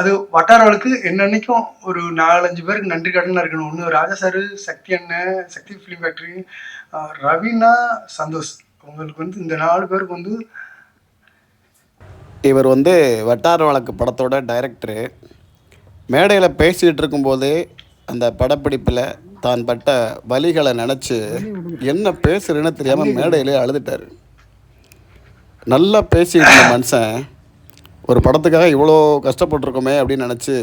அது வட்டாரவளுக்கு என்னன்னைக்கும் ஒரு 4-5 பேருக்கு நன்றி கடனா இருக்கணும். ஒன்று ராஜா சாரு, சக்தி அண்ணன், சக்தி ஃபிலிம் ஃபேக்டரி, ரவீனா, சந்தோஷ். உங்களுக்கு வந்து இந்த 4 பேருக்கு வந்து இவர் வட்டார வழக்கு படத்தோட டைரக்டரு. மேடையில் பேசிகிட்டு இருக்கும்போதே அந்த படப்பிடிப்பில் தான் பட்ட வலிகளை நினச்சி என்ன பேசுகிறேன்னு தெரியாமல் மேடையிலே அழுதுட்டார். நல்லா பேசிகிட்டு இருந்த மனுஷன் ஒரு படத்துக்காக இவ்வளோ கஷ்டப்பட்டுருக்கோமே அப்படின்னு நினச்சி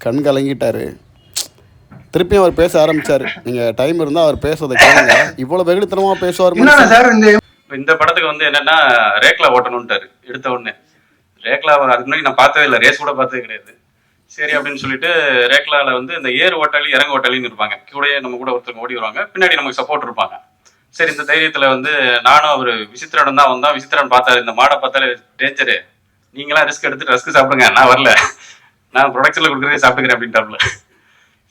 கண் கலங்கிட்டார். திருப்பியும் அவர் பேச ஆரம்பித்தார். நீங்கள் டைம் இருந்தால் அவர் பேசுறதை கேளுங்க. இவ்வளோ வெகுளித்தனமாக பேசுவார் சார். இந்த படத்துக்கு என்னன்னா ரேக்லா ஓட்டணும்ட்டாரு எடுத்த உடனே. ரேக்லா அதுக்கு முன்னாடி நான் பார்த்ததே இல்லை, ரேஸ் கூட பார்த்ததே கிடையாது. சரி அப்படின்னு சொல்லிட்டு ரேக்லால இந்த ஏறு ஓட்டாளி இறங்க ஓட்டாளின்னு இருப்பாங்க. கூடயே நம்ம கூட ஒருத்தருக்கு ஓடி வருவாங்க, பின்னாடி நமக்கு சப்போர்ட் இருப்பாங்க. சரி, இந்த தைரியத்துல நானும் அவர் விசித்திரன் தான் வந்தா. விசித்திரன் பார்த்தாரு, இந்த மாடை பார்த்தாலே டேஞ்சரு, நீங்களாம் ரிஸ்க் எடுத்து ரஸ்க் சாப்பிடுங்க, நான் வரல, நான் ப்ரொடக்ஷன்ல கொடுக்குறதே சாப்பிட்டுக்கிறேன் அப்படின்ட்டாப்ல.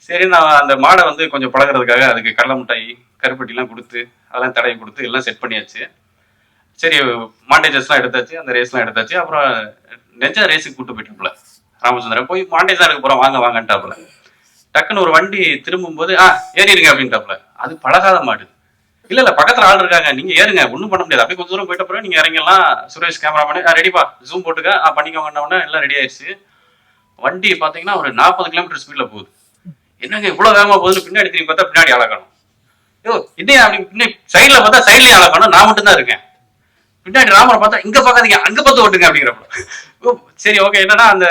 சரி, நான் அந்த மாடை கொஞ்சம் பழகிறதுக்காக அதுக்கு கடலை மிட்டாய் கருப்பட்டிலாம் கொடுத்து அதெல்லாம் தடவை கொடுத்து எல்லாம் செட் பண்ணியாச்சு. சரி, மாண்டேஜஸ்லாம் எடுத்தாச்சு, அந்த ரேஸ்லாம் எடுத்தாச்சு. அப்புறம் நெஞ்சா ரேஸுக்கு கூப்பிட்டு போயிட்டாப்புல ராமச்சந்திரன். போய் மாண்டேஜ் தான் இருக்க போகிறோம், வாங்க வாங்கன்ட்டாப்புல. டக்குன்னு ஒரு வண்டி திரும்பும்போது ஏறிடுங்க அப்படின்ட்டாப்புல. அது பழகாத மாடு. இல்லை பக்கத்தில் ஆள் இருக்காங்க, நீங்கள் ஏறுங்க, ஒன்றும் பண்ண முடியாது, அப்படியே கொஞ்சம் தூரம் போயிட்ட அப்புறம் நீங்கள் இறங்கலாம். சுரேஷ் கேமராமேனு ரெடிப்பா, ஜூம் போட்டுக்க, பண்ணிக்கோங்கன்னொன்னே எல்லாம் ரெடி ஆயிடுச்சு. வண்டி பார்த்தீங்கன்னா ஒரு 40 கிலோமீட்டர் ஸ்பீடில் போகுது. என்னங்க இவ்வளோ வேகமாக போகுதுன்னு பின்னாடி திரும்பி பார்த்தா பின்னாடி ஆளக்கணும். ஐயோ இன்னும் அப்படி பின்னாடி சைடில் பார்த்தா சைட்லேயே ஆளக்கணும், நான் மட்டும்தான் இருக்கேன். பின்னாடி ராமரை பார்த்தா இங்கே பார்க்காதீங்க, அங்கே பார்த்து ஓட்டுங்க அப்படிங்கிறப்ப. சரி ஓகே. என்னன்னா அந்த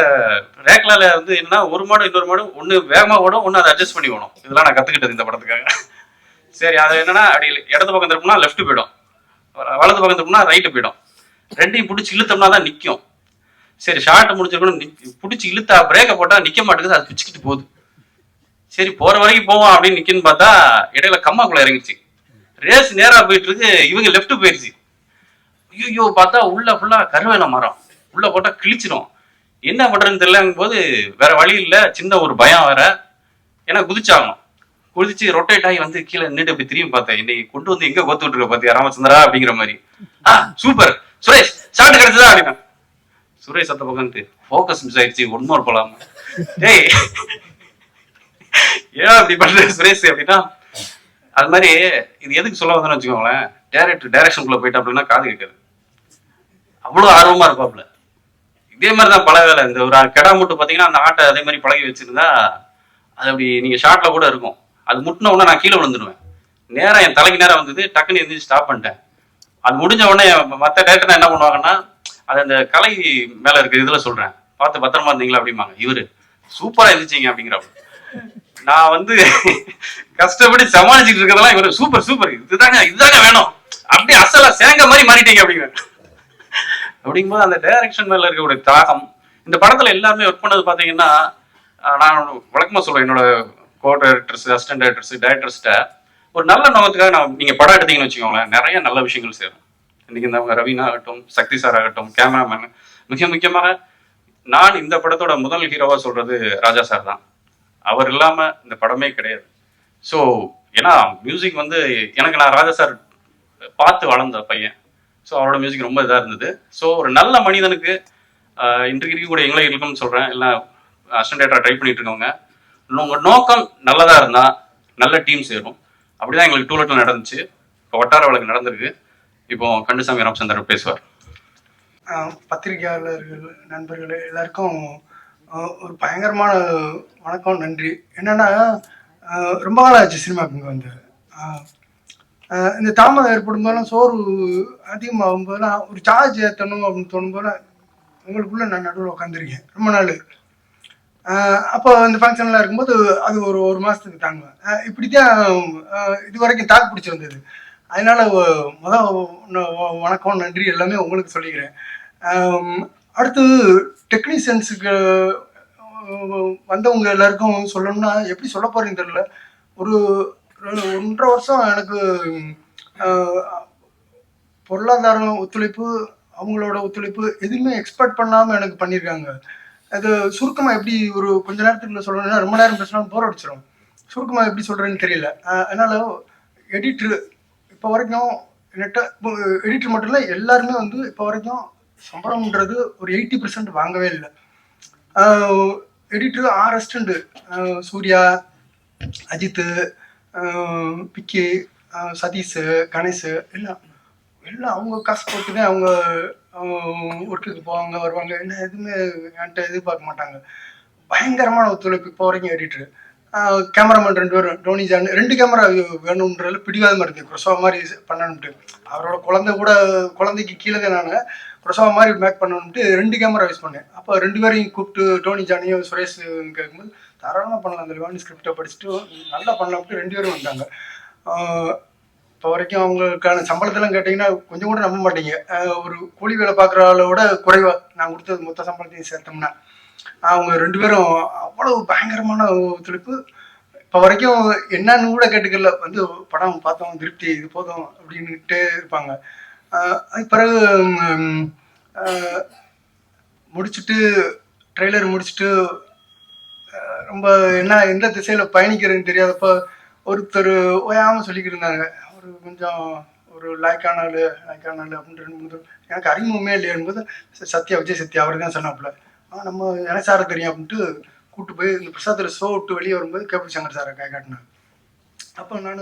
ரேக்லால என்னன்னா ஒரு மாடு இன்னொரு மாடு ஒன்று வேகமாக ஓடும், ஒன்று அதை அட்ஜஸ்ட் பண்ணி ஓடும். இதெல்லாம் நான் கற்றுக்கிட்டது இந்த படத்துக்காக. சரி, அது என்னன்னா அப்படி இடது பக்கம் திருப்பினா லெஃப்ட் போயிடும், வலது பக்கம் திருப்பினா ரைட்டு போயிடும். ரெண்டையும் பிடிச்சி இழுத்தோம்னா தான் நிற்கும். சரி, ஷார்ட்டை முடிச்சிருக்கணும், பிடிச்சி இழுத்தா பிரேக்கை போட்டால் நிற்க மாட்டேங்குது, அது பிச்சுக்கிட்டு போகுது. சரி, போற வரைக்கும் போவோம் அப்படின்னு நிற்குன்னு பார்த்தா இடையில கம்மாக்குள்ள இறங்கிச்சு. ரேஸ் நேராக போயிட்டு இருக்கு, இவங்க லெஃப்ட் போயிடுச்சு. ஐயோ பார்த்தா உள்ள ஃபுல்லா கருவேல மரம், உள்ள போட்டா கிழிச்சிடும். என்ன பண்றதுன்னு தெரியலங்கும் போது வேற வழி இல்லை, சின்ன ஒரு பயம் வேற. ஏன்னா குதிச்சாகணும். குதிச்சு ரொட்டேட் ஆகி கீழே நின்றுட்டு அப்படி திரும்பி பார்த்தேன், இன்னைக்கு கொண்டு எங்க கோத்து விட்டுருக்க பாத்தியா ராமச்சந்திரா அப்படிங்கிற மாதிரி. சூப்பர் சுரேஷ், ஷார்ட் கிடைச்சதா அப்படின்னா. சுரேஷ் அந்த பக்கம்ட்டு ஃபோக்கஸ் மிஸ் ஆயிடுச்சு, ஒன்மோர் போலாம். டேய் ஏன் அப்படி பண்ற சுரேஷ் அப்படின்னா, அது மாதிரி இது எதுக்கு சொல்ல வந்தேன்னு வச்சுக்கோங்களேன். டைரக்ஷனுக்குள்ள போயிட்டா அப்படின்னா காது கேட்காது, அவ்வளவு ஆர்வமா இருப்பாப்ல. இதே மாதிரிதான் பல வேலை. இந்த ஒரு கெடா மட்டும் பாத்தீங்கன்னா அந்த ஆட்டை அதே மாதிரி பழகி வச்சிருந்தா அது அப்படி நீங்க ஷார்ட்ல கூட இருக்கும். அது முட்டின உடனே நான் கீழே விழுந்துடுவேன். நேரம் என் தலைக்கு நேரம் வந்தது, டக்குன்னு எழுந்திரிச்சு ஸ்டாப் பண்ணிட்டேன். அது முடிஞ்ச உடனே மற்ற டேரக்டர் என்ன பண்ணுவாங்கன்னா, அது அந்த கலை மேல இருக்கு இதுல சொல்றேன், பார்த்து பத்திரமா இருந்தீங்களா அப்படிம்பாங்க. இவரு சூப்பரா இருந்துச்சிங்க அப்படிங்கிறப்ப நான் கஷ்டப்பட்டு சமாளிச்சுட்டு இருக்கிறதெல்லாம் இவரு சூப்பர் சூப்பர், இதுதாங்க வேணும், அப்படியே அசலா சேங்க மாதிரி மாறிட்டீங்க அப்படிங்கும்போது அந்த டைரக்ஷன் மேல இருக்கக்கூடிய தாகம். இந்த படத்துல எல்லாருமே ஒர்க் பண்ணது பாத்தீங்கன்னா, நான் வழக்கமா சொல்றேன், என்னோட கோ டைரக்டர்ஸ், அசிஸ்டன்ட் டைரக்டர்ஸ், டைரக்டர்ஸ்ட ஒரு நல்ல நோக்கத்துக்காக நீங்க படம் எடுத்தீங்கன்னு வச்சுக்கோங்களேன், நிறைய நல்ல விஷயங்கள் சேரும். இன்னைக்கு இந்த ரவீனா ஆகட்டும், சக்தி சார் ஆகட்டும், கேமராமேன், மிக முக்கியமாக நான் இந்த படத்தோட முதல் ஹீரோவா சொல்றது ராஜா சார் தான். அவர் இல்லாம இந்த படமே கிடையாது. ஸோ ஏன்னா மியூசிக் எனக்கு நான் ராஜா சார் பார்த்து வளர்ந்த பையன். ஸோ அவரோட மியூசிக் ரொம்ப இதாக இருந்தது. ஸோ ஒரு நல்ல மனிதனுக்கு இன்றைக்கு இருக்கக்கூடிய இளைஞர்களுக்கும் சொல்றேன், எல்லாம் அசிஸ்டன்ட் டைரக்டரா ட்ரை பண்ணிட்டு இருக்கவங்க, உங்க நோக்கம் நல்லதா இருந்தா நல்ல டீம் சேரும். அப்படிதான் எங்களுக்கு டூலெட்ல நடந்துச்சு, இப்போ வட்டார வழக்கு நடந்திருக்கு. இப்போ கண்டுசாமி ராமச்சந்திரன் பேசுவார். பத்திரிகையாளர்கள் நண்பர்கள் எல்லாருக்கும் ஒரு பயங்கரமான வணக்கம், நன்றி. என்னன்னா ரொம்ப நாள் ஆச்சு சினிமாவுக்கு இந்த தாமதம் ஏற்படும் போதெல்லாம், சோறு அதிகமாகும் போதெல்லாம் ஒரு சார்ஜ் ஏற்றணும் அப்படின்னு தோணும் போல உங்களுக்குள்ள நான் நடுவில் உட்காந்துருக்கேன் ரொம்ப நாள். அப்போ இந்த ஃபங்க்ஷன்லாம் இருக்கும்போது அது ஒரு மாதத்துக்கு தாங்குவேன். இப்படித்தான் இது வரைக்கும் தாக்கு பிடிச்சிருந்தது. அதனால வணக்கம், நன்றி எல்லாமே உங்களுக்கு சொல்லிக்கிறேன். அடுத்து டெக்னீஷியன்ஸுக்கு வந்தவங்க எல்லாருக்கும் சொல்லணும்னா எப்படி சொல்ல போறேன்னு தெரியல. ஒரு 1.5 வருஷம் எனக்கு பொருளாதார ஒத்துழைப்பு, அவங்களோட ஒத்துழைப்பு எதுவுமே எக்ஸ்பெக்ட் பண்ணாமல் எனக்கு பண்ணியிருக்காங்க. அது சுருக்கமாக எப்படி ஒரு கொஞ்ச நேரத்துக்குள்ள சொல்லணும்னா ரொம்ப நேரம் பேசினாலும் போர் அடிச்சிடும். சுருக்கமாக எப்படி சொல்கிறேன்னு தெரியல. அதனால எடிட்ரு இப்போ வரைக்கும் எடிட்டர் மட்டும் இல்லை, எல்லாருமே இப்போ வரைக்கும் சம்பளம்ன்றது ஒரு 80% வாங்கவே இல்லை. எடிட்டர் 6 அசிஸ்டண்ட், சூர்யா, அஜித்து, பிக்கி, சதீஷ், கணேஷ், எல்லாம் எல்லாம் அவங்க காசு போட்டு தான் அவங்க ஒர்க்குக்கு போவாங்க வருவாங்க. என்ன எதுவுமே என்கிட்ட எதிர்பார்க்க மாட்டாங்க. பயங்கரமான ஒத்துழைப்பு இப்போ வரைக்கும் எடிட்டரு. கேமராமேன் 2 பேரும் டோனி ஜான் 2 கேமரா வேணும்ன்றதுல பிடிவாதமாக இருந்தேன். குரசோவா மாதிரி பண்ணணும்ட்டு. அவரோட குழந்தைக்கு கீழே தான் நான் குரசோவா மாதிரி மேக் பண்ணணும்ட்டு 2 கேமரா யூஸ் பண்ணேன். அப்போ 2 பேரையும் கூப்பிட்டு டோனி ஜானியும் சுரேஷ் கேட்கும்போது தாராளமாக பண்ணலாம், அந்த லிவானி ஸ்கிரிப்டை படிச்சுட்டு நல்லா பண்ணலாம்ட்டு 2 பேரும் வந்தாங்க. இப்போ வரைக்கும் அவங்களுக்கான சம்பளத்தெல்லாம் கேட்டிங்கன்னா கொஞ்சம் கூட நம்ப மாட்டீங்க. ஒரு கூலி வேலை பார்க்குற ஆளோட குறைவாக நான் கொடுத்தது மொத்த சம்பளத்தையும் சேர்த்தோம்னா அவங்க 2 பேரும் அவ்வளவு பயங்கரமான ஒத்துழைப்பு. இப்போ வரைக்கும் என்னன்னு கூட கேட்டுக்கல, வந்து படம் பார்த்தோம் திருப்தி, இது போதும் அப்படின்னுட்டே இருப்பாங்க. அதுக்கு பிறகு முடிச்சுட்டு ட்ரெய்லர் முடிச்சுட்டு ரொம்ப எந்த திசையில் பயணிக்கிறதுன்னு தெரியாதப்போ ஒருத்தர் ஓயாமல் சொல்லிக்கிட்டு இருந்தாங்க, ஒரு கொஞ்சம் ஒரு லாய்க்கான ஆள் அப்படின்னு 2-3 எனக்கு அறிமுகமே இல்லையா என்பது விஜய் சத்யா அவர் தான் சொன்னாப்புல. நம்ம எனக்கு சாரை தெரியும் அப்படின்ட்டு கூப்பிட்டு போய் இந்த பிரசாத்தில் ஷோ விட்டு வெளியே வரும்போது கேபிள் சங்கர் சாரை காட்டினேன். அப்போ நான்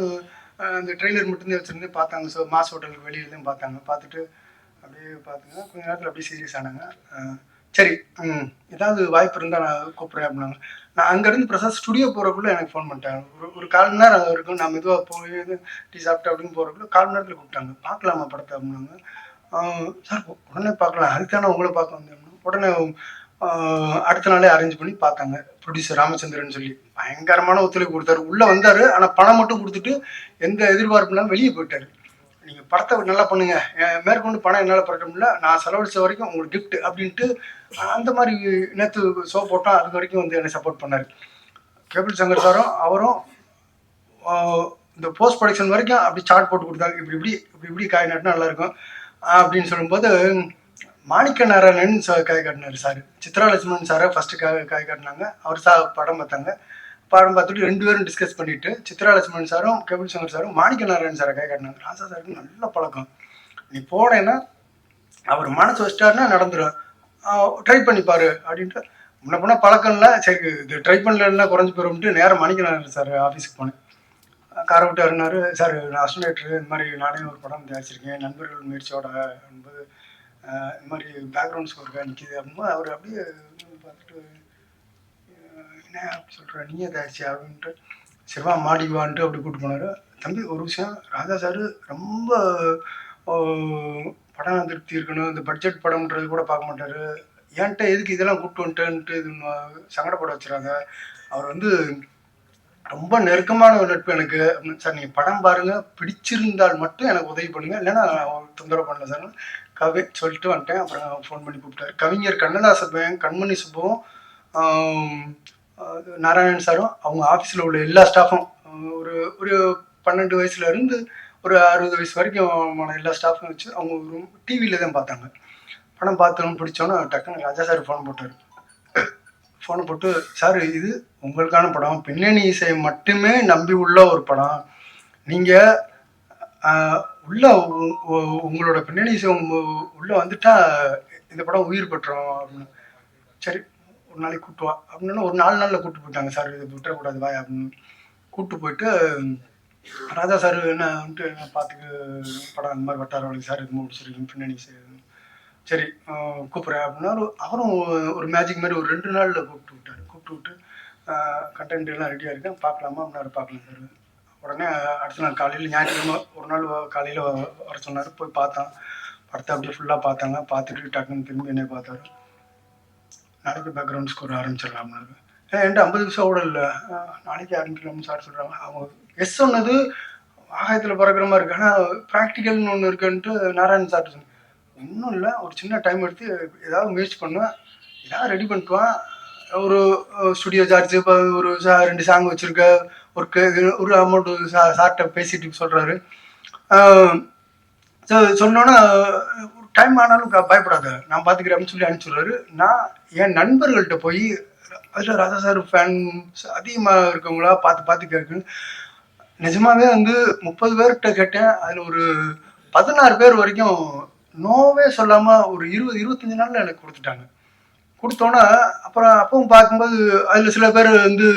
அந்த ட்ரெய்லர் மட்டும்தான் வச்சுருந்து பார்த்தாங்க. ஸோ மாஸ் ஹோட்டலுக்கு வெளியிலேருந்து பார்த்துட்டு அப்படியே பார்த்துங்க. கொஞ்ச நேரத்தில் அப்படியே சீரியஸ் ஆனாங்க. சரி, ஏதாவது வாய்ப்பு இருந்தால் நான் கூப்பிட்றேன் அப்படின்னாங்க. நான் அங்கேருந்து பிரசாத் ஸ்டுடியோ போகிறக்குள்ளே எனக்கு ஃபோன் பண்ணிட்டாங்க. ஒரு 1/4 மணி நேரம் இருக்கும், நான் மெதுவாக போய் டீ சாப்பிட்டு அப்படின்னு போகிறக்குள்ள 1/4 மணி நேரத்தில் கூப்பிட்டாங்க. பார்க்கலாமா படத்தை அப்படின்னாங்க. சார் உடனே பார்க்கலாம், அதுக்கான உங்களை பார்க்க வந்தேன். உடனே அடுத்த நாளே அரேஞ்ச் பண்ணி பார்த்தாங்க. ப்ரொடியூசர் ராமச்சந்திரன் சொல்லி பயங்கரமான ஒத்துழைப்பு கொடுத்தாரு. உள்ளே வந்தார், ஆனால் பணம் மட்டும் கொடுத்துட்டு எந்த எதிர்பார்ப்பு இல்லாமல் வெளியே போயிட்டார். நீங்கள் படத்தை நல்லா பண்ணுங்க, மேற்கொண்டு பணம் என்னால் பறக்க முடியல, நான் செலவழிச்ச வரைக்கும் உங்களுக்கு கிஃப்ட் அப்படின்ட்டு அந்த மாதிரி நேற்று ஷோ போட்டால் அது வரைக்கும் வந்து என்னை சப்போர்ட் பண்ணார். கேபிள் சங்கர் சாரும் அவரும் இந்த போஸ்ட் ப்ரொடக்ஷன் வரைக்கும் அப்படி சார்ட் போட்டு கொடுத்தாங்க. இப்படி காய் நட்டினா நல்லாயிருக்கும் அப்படின்னு சொல்லும்போது மாணிக்க நாராயணன் காய் காட்டினார் சார். சித்ரா லட்சுமணன் சாரை ஃபஸ்ட்டு காய் காட்டினாங்க. அவர் படம் பார்த்தாங்க. படம் பார்த்துட்டு 2 பேரும் டிஸ்கஸ் பண்ணிவிட்டு சித்ரா லட்சுமணன் சாரும் கேபிள் சங்கர் சாரும் மாணிக்க நாராயணன் சாரை காய் காட்டினாங்க. ராசா சாருக்கு நல்ல பழக்கம், நீ போனேன்னா அவர் மனசு வச்சிட்டாருன்னா நடந்துடும், ட்ரை பண்ணிப்பாரு அப்படின்ட்டு. முன்ன போனால் பழக்கம் இல்லை, சரி இது ட்ரை பண்ணலன்னா குறைஞ்சி போயிடும்ட்டு நேரம் மாணிக்க நாராயணன் சார் ஆஃபீஸுக்கு போனேன். காரை விட்டு அருனாரு, சார் நான் அஸ்டேட்டரு, இந்த மாதிரி நானே ஒரு படம் தயாரிச்சிருக்கேன் நண்பர்கள் முயற்சியோட என்பது, இந்த மாதிரி பேக்ரவுண்ட் ஸ்கோருக்காக நிற்கிது அப்படின்னா அவர் அப்படியே பார்த்துட்டு என்ன அப்படி சொல்கிறேன், நீயே தயாரிச்சு அப்படின்ட்டு சிவா மாடிவான்ட்டு அப்படி கூப்பிட்டு போனார். தம்பி ஒரு விஷயம், ராஜா சார் ரொம்ப படம் திருப்தி இருக்கணும், இந்த பட்ஜெட் படம்ன்றது கூட பார்க்க மாட்டார், ஏன்ட்ட எதுக்கு இதெல்லாம் கூப்பிட்டு வந்துட்டேன்ட்டு இது சங்கடப்பட வச்சுறாங்க, அவர் வந்து ரொம்ப நெருக்கமான ஒரு நட்பு எனக்கு அப்படின்னு. சார் நீங்கள் படம் பாருங்கள், பிடிச்சிருந்தால் மட்டும் எனக்கு உதவி பண்ணுங்கள், இல்லைன்னா தொந்தரவு பண்ணல சார் சொல்லிட்டு வந்துட்டேன். அப்புறம் ஃபோன் பண்ணி கூப்பிட்டாரு. கவிஞர் கண்ணதாசன், கண்மணி சுப்புவும், நாராயணன் சாரும் அவங்க ஆஃபீஸில் உள்ள எல்லா ஸ்டாஃபும் ஒரு 12 வயசுலேருந்து ஒரு 60 வயசு வரைக்கும் எல்லா ஸ்டாஃபும் வச்சு அவங்க ஒரு டிவியில் தான் பார்த்தாங்க. படம் பார்த்தோன்னு பிடிச்சோன்னா டக்குன்னு ராஜா சார் ஃபோனை போட்டு சார் இது உங்களுக்கான படம், பின்னணி இசை மட்டுமே நம்பி உள்ள ஒரு படம், நீங்கள் உள்ள உங்களோட பின்னணி இசை உள்ளே வந்துட்டா இந்த படம் உயிர் பெற்றோம் அப்படின்னு. சரி ஒரு நாளைக்கு கூப்பிட்டு வா அப்படின்னு ஒரு 4 நாளில் கூப்பிட்டு போயிட்டாங்க. சார் இது விட்டுறக்கூடாது வாய் அப்படின்னு கூப்பிட்டு போயிட்டு ராஜா சார் என்ன வந்துட்டு பார்த்துக்கு படம் அந்த மாதிரி வட்டார வழி சார் இது முடிச்சிருக்கீங்க பின்னணி இசை, சரி கூப்பிட்றேன் அப்படின்னா அவரும் ஒரு மேஜிக் மாதிரி ஒரு 2 நாளில் கூப்பிட்டு விட்டு கண்டென்ட் எல்லாம் ரெடியாக இருக்கேன் பார்க்கலாமா அப்படின்னாரு. பார்க்கலாம் சார். உடனே அடுத்த நாள் காலையில் ஞாயிற்றுக்கிழமை ஒரு நாள் காலையில் வர சொன்னார். போய் பார்த்தோம், படத்தை அப்படியே ஃபுல்லாக பார்த்தாங்க. பார்த்துட்டு டக்குன்னு திரும்பி என்னை பார்த்தாரு. நாளைக்கு பேக்ரவுண்ட் ஸ்கோர் ஆரம்பிச்சிடலாம்னாரு. என்கிட்ட 50 நிமிஷம் கூட இல்லை, நாளைக்கு ஆரம்பிக்கலாம்னு சார் சொல்கிறாங்க. அவங்க எஸ் சொன்னது ஆகாயத்தில் பறக்கிற மாதிரி இருக்கு, ஆனால் ப்ராக்டிக்கல்னு ஒன்று இருக்குன்ட்டு நாராயணன் சார் சொன்னேன். இன்னும் இல்லை, ஒரு சின்ன டைம் எடுத்து ஏதாவது முயற்சி பண்ணுவேன், ஏதாவது ரெடி பண்ணிக்குவேன். ஒரு ஸ்டுடியோ சார்ஜ் இப்போ ஒரு 2 சாங் வச்சுருக்க ஒரு அமௌண்ட் சார்கிட்ட பேசிட்டு சொல்கிறாரு. சொன்னோன்னா டைம் ஆனாலும் பயப்படாத நான் பார்த்துக்கிறேன் அப்படின்னு சொல்லி அனுப்பிச்சுடுறாரு. நான் என் நண்பர்கள்ட்ட போய் அதில் ராஜா சார் ஃபேன்ஸ் அதிகமாக இருக்கவங்களா பார்த்து கேட்குன்னு நிஜமாவே வந்து 30 பேர்கிட்ட கேட்டேன். அதில் ஒரு 16 பேர் வரைக்கும் நோவே சொல்லாமல் ஒரு 20-25 நாளில் எனக்கு கொடுத்தோன்னா அப்புறம் அப்பவும் பார்க்கும்போது அதில் சில பேர் வந்து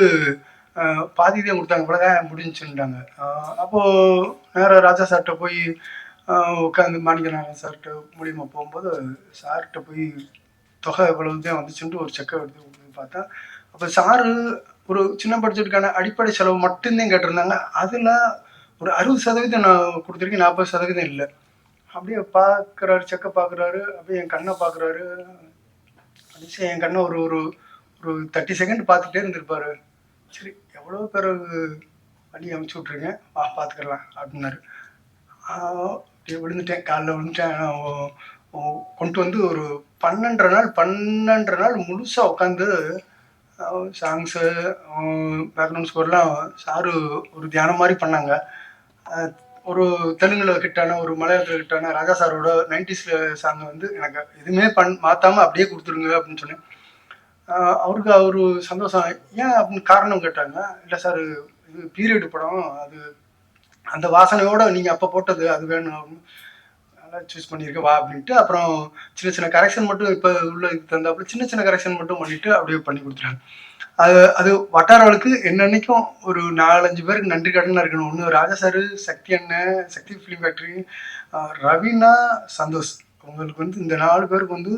பாதி தான் கொடுத்தாங்க, இவ்வளோதான் முடிஞ்சுட்டாங்க. அப்போது நேராக ராஜா சார்கிட்ட போய் உட்காந்து மாணிக்கநாதன் சார்கிட்ட மூலியமாக போகும்போது சார்கிட்ட போய் தொகை இவ்வளவு தான் வந்துச்சுன்ட்டு ஒரு செக்கை எடுத்து கொடுத்து பார்த்தா, அப்போ சாரு ஒரு சின்ன பட்ஜெட்டுக்கான அடிப்படை செலவு மட்டும்தான் கேட்டிருந்தாங்க. அதில் ஒரு 60% நான் கொடுத்துருக்கேன், 40% இல்லை. அப்படியே பார்க்குறாரு, செக்கை பார்க்குறாரு, அப்படியே என் கண்ணை பார்க்குறாரு. கடைசி என் கண்ணை ஒரு ஒரு ஒரு 30 செகண்ட் பார்த்துட்டே இருந்திருப்பாரு. சரி, எவ்வளோ பேர் வழி அமுச்சு விட்ருங்க, பார்த்துக்கலாம் அப்படின்னாரு. அப்படியே விழுந்துட்டேன், காலைல விழுந்துட்டேன். கொண்டு வந்து ஒரு 12 நாள் முழுசாக உட்காந்து சாங்ஸு பேக்ரவுண்ட் ஸ்கோர்லாம் சாரு ஒரு தியானம் மாதிரி பண்ணாங்க. ஒரு தெலுங்கில் ஹிட்டான, ஒரு மலையாளத்தில் ஹிட்டான ராஜா சாரோட 90s சாங்கை வந்து எனக்கு எதுவுமே மாற்றாமல் அப்படியே கொடுத்துருங்க அப்படின்னு சொன்னேன். அவருக்கு ஒரு சந்தோஷம். ஏன் அப்படின்னு காரணம் கேட்டாங்க. இல்லை சார், இது பீரியடு படம், அது அந்த வாசனையோடு நீங்கள் அப்போ போட்டது அது வேணும் அப்படின்னு நல்லா சூஸ் பண்ணியிருக்க வா அப்படின்ட்டு. அப்புறம் சின்ன சின்ன கரெக்ஷன் மட்டும் இப்போ உள்ள இது தந்தாப்புல சின்ன சின்ன கரெக்ஷன் மட்டும் பண்ணிவிட்டு அப்படியே பண்ணி கொடுத்துட்டாங்க. அது வட்டாரவளுக்கு என்னன்னைக்கும் ஒரு 4-5 பேருக்கு நன்றி கடனாக இருக்கணும். ஒன்று ராஜா சார், சக்தி அண்ணன், சக்தி ஃபிலிம் ஃபேக்ட்ரி, ரவீனா, சந்தோஷ். உங்களுக்கு வந்து இந்த 4 பேருக்கு வந்து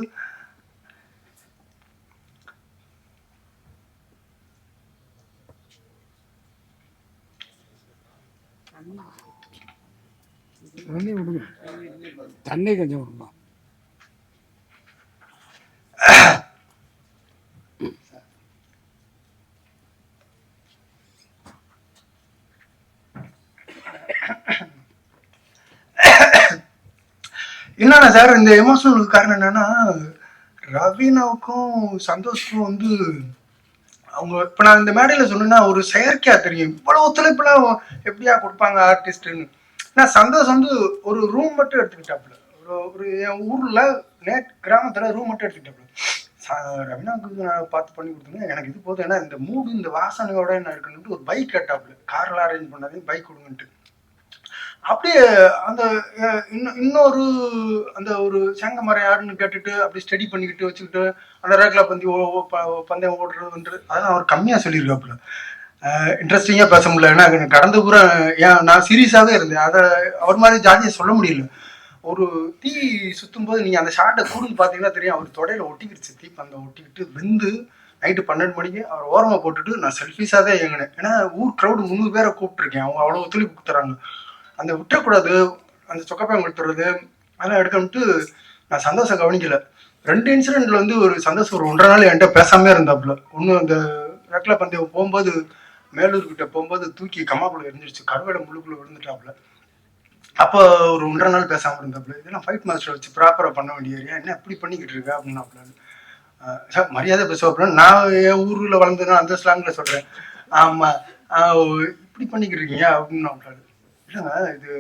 தண்ணி விடுங்க, தண்ணி கொஞ்சம் விடுமா. என்னன்னா சார், இந்த எமோஷனலுக்கு காரணம் என்னன்னா, ரவீனாவுக்கும் சந்தோஷுக்கும் வந்து அவங்க இப்போ நான் இந்த மேடையில் சொன்னேன்னா ஒரு செயற்கையா தெரியும். இவ்வளோ ஒத்துழைப்புலாம் எப்படியா கொடுப்பாங்க ஆர்டிஸ்ட்டுன்னு. நான் சந்தோஷம் வந்து ஒரு ரூம் மட்டும் எடுத்துக்கிட்டாப்புல. ஒரு என் ஊரில் கிராமத்தில் ரூம் மட்டும் எடுத்துக்கிட்டாப்புல. ரவீனாவுக்கு நான் பார்த்து பண்ணி கொடுத்தேங்க, எனக்கு இது போதும், ஏன்னா இந்த மூடு இந்த வாசனையோட என்ன இருக்குன்னுட்டு ஒரு பைக் கேட்டாப்புல. காரில் அரேஞ்ச் பண்ணாதே, பைக் கொடுங்கன்ட்டு. அப்படியே அந்த இன்னொரு அந்த ஒரு சேங்க மரம் யாருன்னு கேட்டுட்டு அப்படி ஸ்டடி பண்ணிக்கிட்டு வச்சுக்கிட்டு அந்த ரேக்கில் பந்தயம் ஓடுறதுன்றது அதெல்லாம் அவர் கம்மியாக சொல்லியிருக்காப்புல. இன்ட்ரெஸ்டிங்காக பேச முடியல, ஏன்னா கடந்த பூரா ஏன் நான் சீரியஸாகவே இருந்தேன். அதை அவர் மாதிரி ஜாலியாக சொல்ல முடியல. ஒரு தீ சுற்றும் போது நீங்கள் அந்த ஷார்ட்டை கூடுன்னு பார்த்தீங்கன்னா தெரியும், அவர் தொடையில் ஒட்டிக்கிடுச்சு தீ பந்தம் ஒட்டிக்கிட்டு வெந்து நைட்டு 12 மணிக்கு அவர் ஓரமாக போட்டுட்டு நான் செல்ஃபீஸாக தான் இயங்கினேன். ஏன்னா ஊர் க்ரௌடு 300 பேரை கூப்பிட்டுருக்கேன், அவங்க அவ்வளோ ஒத்துழைப்பு கொடுத்துறாங்க. அந்த விட்டுறக்கூடாது, அந்த சொக்கப்பயம் கொடுத்துறது அதெல்லாம் எடுக்கணும்ட்டு நான் சந்தோஷம் கவனிக்கல. 2 இன்சிடென்ட்ல வந்து ஒரு சந்தோஷம் ஒரு 1.5 நாள் என்கிட்ட பேசாமே இருந்தாப்புல. ஒன்று அந்த ரெக்ல பந்தயம் போகும்போது மேலூர்கிட்ட போகும்போது தூக்கி கம்மாக்குள்ள எரிஞ்சிருச்சு, கருவேலை முழுக்குள்ள விழுந்துட்டாப்புல. அப்போ ஒரு 1.5 நாள் பேசாமல் இருந்தாப்புல. இதெல்லாம் ஃபைட் மாஸ்டர் வச்சு ப்ராப்பராக பண்ண வேண்டிய ஏரியா, என்ன எப்படி பண்ணிக்கிட்டு இருக்கா அப்படின்னாப்புல. சார் மரியாதை பேசுவாப்புல. நான் என் ஊரில் வளர்ந்ததுன்னா அந்த ஸ்லாங்கில் சொல்கிறேன். ஆமாம், இப்படி பண்ணிக்கிட்டு இருக்கீங்க அப்படின்னாப்புல. இல்லைங்க, இது